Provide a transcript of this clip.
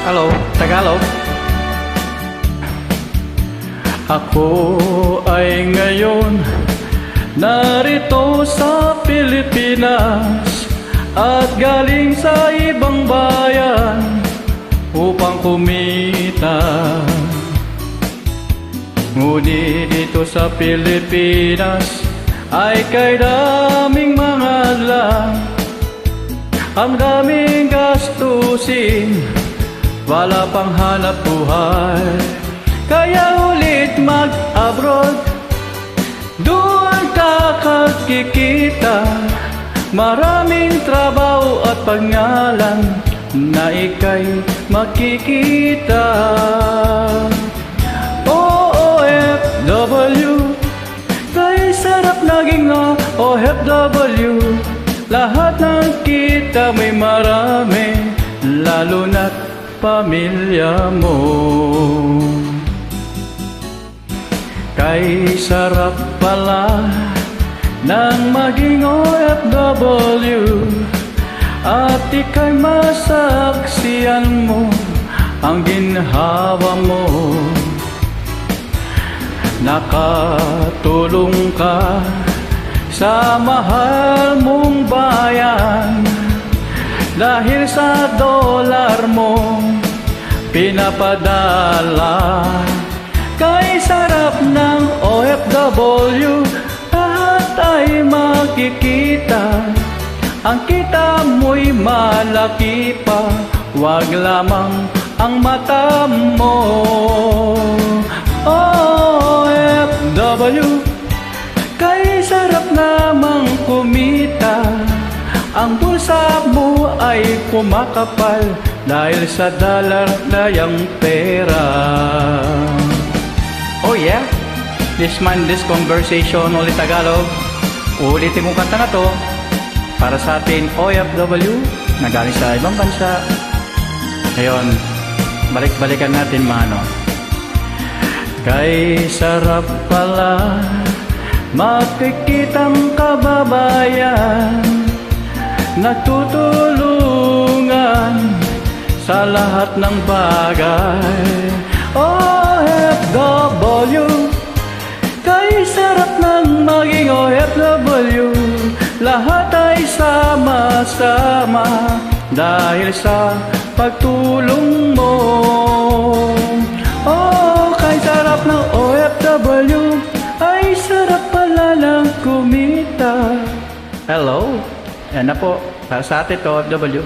Hello, Tagalog. Ako ay ngayon narito sa Pilipinas at galing sa ibang bayan upang kumita. Ngunit dito sa Pilipinas ay kay daming mga lang, ang daming gastusin, wala pang hanap buhay. Kaya ulit mag-abroad, doon ka kikita, maraming trabaho at pagngalan na ika'y makikita. OFW, kay sarap naging OFW. Lahat ng kita may marami, lalo na't pamilya mo. Kay sarap pala ng maging OFW, at ika'y masaksiyan mo ang ginhawa mo. Nakatulong ka sa mahal mong bayan, dahil sa dolar mo pinapadala. Kay sarap ng OFW, lahat ay makikita, ang kita mo'y malaki pa, wag lamang ang mata mo. OFW, kay sarap namang kumita, ang bulsa mo ay kumakapal dahil sa dollar na yung pera. Oh yeah, this conversation ulit Tagalog. Ulitin kong kanta na to para sa atin OFW na galing sa ibang bansa. Ngayon, balik-balikan natin mano. Kay sarap pala makikitang kababayan, nagtutulungan sa lahat ng bagay. OFW, kay sarap ng maging OFW, lahat ay sama-sama dahil sa pagtulong mo. Kay sarap ng OFW, ay sarap pala lang kumita. Hello, yan na po para sa atin to OFW.